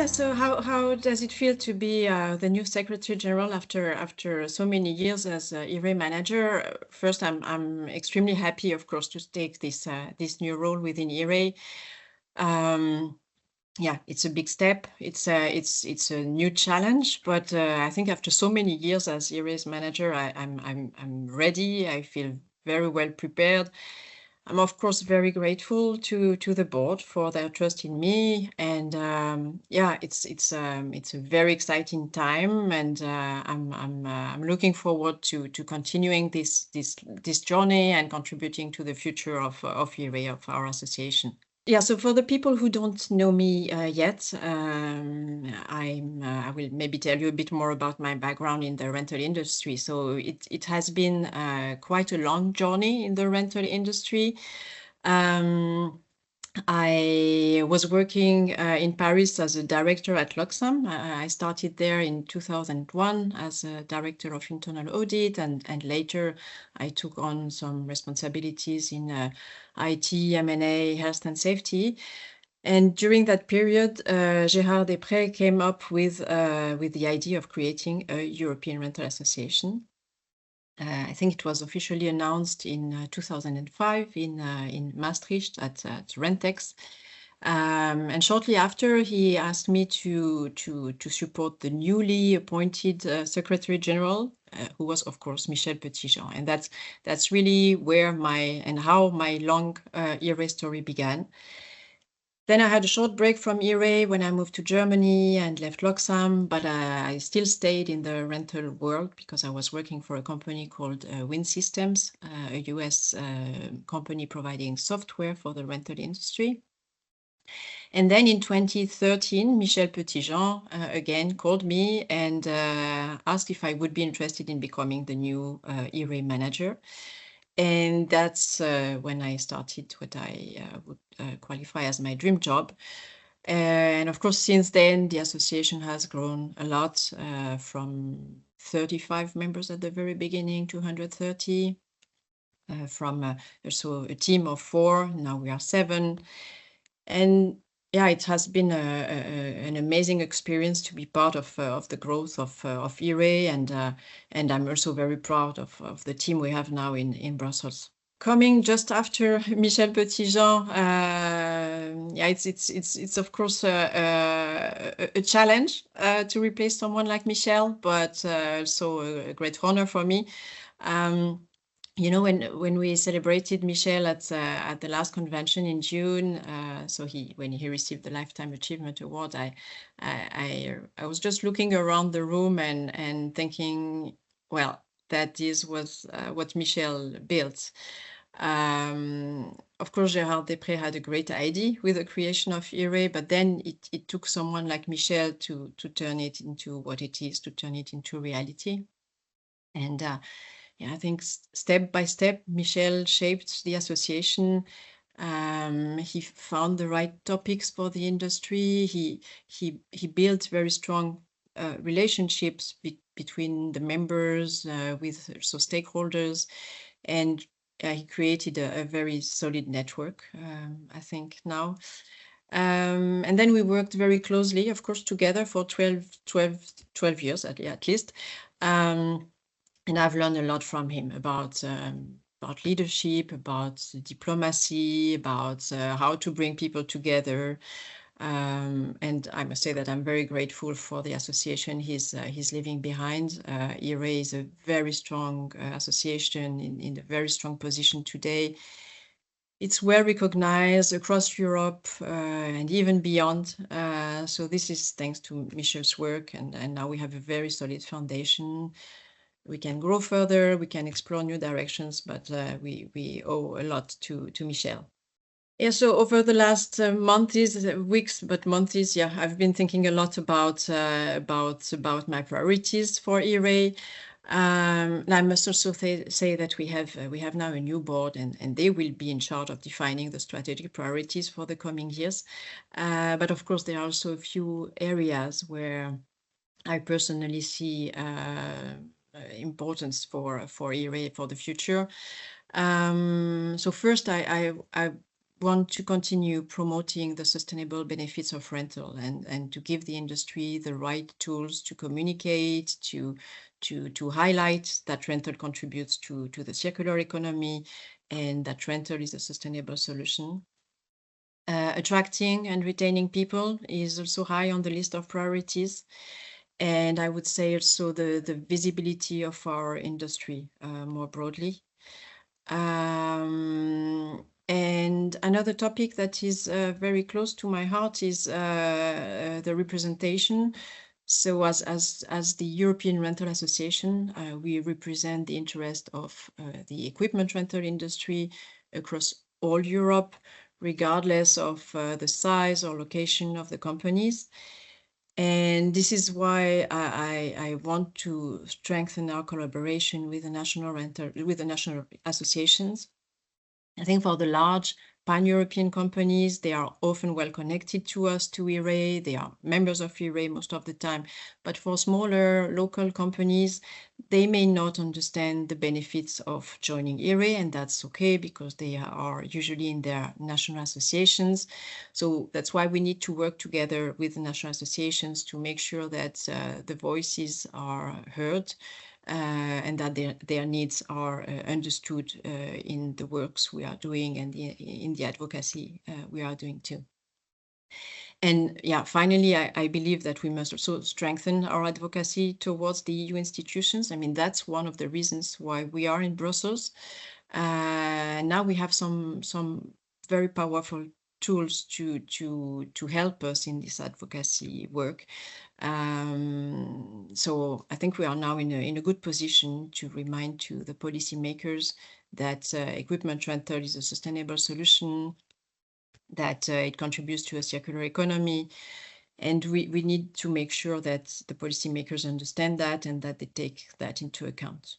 So how does it feel to be the new Secretary General after so many years as IRE manager? First, I'm extremely happy, of course, to take this new role within IRE. Yeah, it's a big step. It's a new challenge, but I think after so many years as IRE's manager, I'm ready. I feel very well prepared. I'm of course very grateful to the board for their trust in me, and yeah, it's a very exciting time, and I'm looking forward to continuing this journey and contributing to the future of IRE, of our association. Yeah, so for the people who don't know me yet, I will maybe tell you a bit more about my background in the rental industry. So it has been quite a long journey in the rental industry. I was working in Paris as a director at Loxam. I started there in 2001 as a director of internal audit, and later I took on some responsibilities in IT, M&A, health and safety. And during that period, Gérard Després came up with the idea of creating a European rental association. I think it was officially announced in 2005 in Maastricht at Rentex. And shortly after, he asked me to support the newly appointed Secretary General, who was, of course, Michel Petitjean. And that's really where how my long IRE story began. Then I had a short break from IRE when I moved to Germany and left Loxam, but I still stayed in the rental world because I was working for a company called Wind Systems, a US company providing software for the rental industry. And then in 2013, Michel Petitjean again called me and asked if I would be interested in becoming the new IRE manager. And that's when I started what I would qualify as my dream job. And of course, since then, the association has grown a lot from 35 members at the very beginning to 130. From also a team of 4, now we are 7. And yeah, it has been an amazing experience to be part of the growth of IRE, and I'm also very proud of the team we have now in Brussels. Coming just after Michel Petitjean, yeah, it's of course a challenge to replace someone like Michel, but also a great honor for me. You know, when we celebrated Michel at the last convention in June, so when he received the Lifetime Achievement Award, I was just looking around the room and thinking, well, that is was what Michel built. Of course, Gérard Després had a great idea with the creation of IRE, but then it took someone like Michel to turn it into what it is, to turn it into reality. And yeah, I think step by step, Michel shaped the association. He found the right topics for the industry. He built very strong relationships between the members, with stakeholders, and he created a very solid network, I think now. And then we worked very closely, of course, together for 12 years at least. And I've learned a lot from him about leadership, about diplomacy, about how to bring people together. And I must say that I'm very grateful for the association he's leaving behind. IRE is a very strong association in a very strong position today. It's well recognized across Europe and even beyond. So this is thanks to Michel's work, and now we have a very solid foundation. We can grow further, we can explore new directions, but we owe a lot to Michel. Yeah, so over the last weeks, but months, yeah, I've been thinking a lot about my priorities for IRE. And I must also say that we have now a new board, and they will be in charge of defining the strategic priorities for the coming years. But of course, there are also a few areas where I personally see importance for IRE for the future. So first, I want to continue promoting the sustainable benefits of rental and to give the industry the right tools to communicate, to highlight that rental contributes to the circular economy and that rental is a sustainable solution. Attracting and retaining people is also high on the list of priorities. And I would say also the visibility of our industry more broadly. And another topic that is very close to my heart is the representation. So as the European Rental Association, we represent the interest of the equipment rental industry across all Europe, regardless of the size or location of the companies. And this is why I want to strengthen our collaboration with the national associations. I think for the large pan-European companies, they are often well connected to us, to IRE. They are members of IRE most of the time. But for smaller local companies, they may not understand the benefits of joining IRE, and that's okay because they are usually in their national associations. So that's why we need to work together with the national associations to make sure that the voices are heard. And that their needs are understood in the works we are doing and in the advocacy we are doing too. And yeah, finally, I believe that we must also strengthen our advocacy towards the EU institutions. I mean, that's one of the reasons why we are in Brussels. Now we have some very powerful tools to help us in this advocacy work. So I think we are now in a good position to remind to the policymakers that equipment rental is a sustainable solution, that it contributes to a circular economy, and we need to make sure that the policymakers understand that and that they take that into account.